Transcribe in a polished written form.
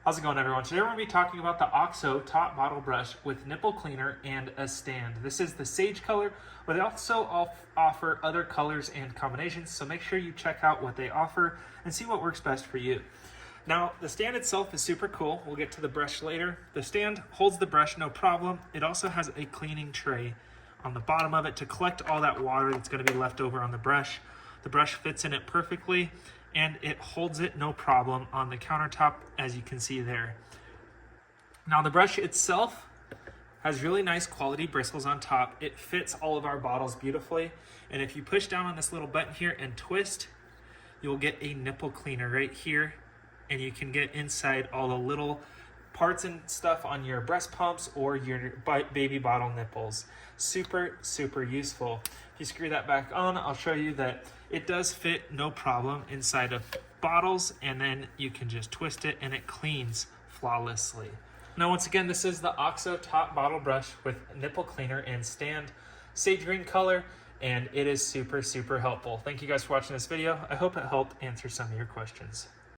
How's it going, everyone? Today we're going to be talking about the OXO Tot bottle brush with nipple cleaner and a stand. This is the sage color, but they also offer other colors and combinations, so make sure you check out what they offer and see what works best for you. Now, the stand itself is super cool. We'll get to the brush later. The stand holds the brush no problem. It also has a cleaning tray on the bottom of it to collect all that water that's going to be left over on the brush. The brush fits in it perfectly, and it holds it no problem on the countertop, as you can see there. Now, the brush itself has really nice quality bristles on top. It fits all of our bottles beautifully, and if you push down on this little button here and twist, you'll get a nipple cleaner right here, and you can get inside all the little parts and stuff on your breast pumps or your baby bottle nipples. Super, super useful. If you screw that back on, I'll show you that it does fit no problem inside of bottles, and then you can just twist it and it cleans flawlessly. Now, once again, this is the OXO Tot bottle brush with nipple cleaner and stand, sage green color, and it is super, super helpful. Thank you guys for watching this video. I hope it helped answer some of your questions.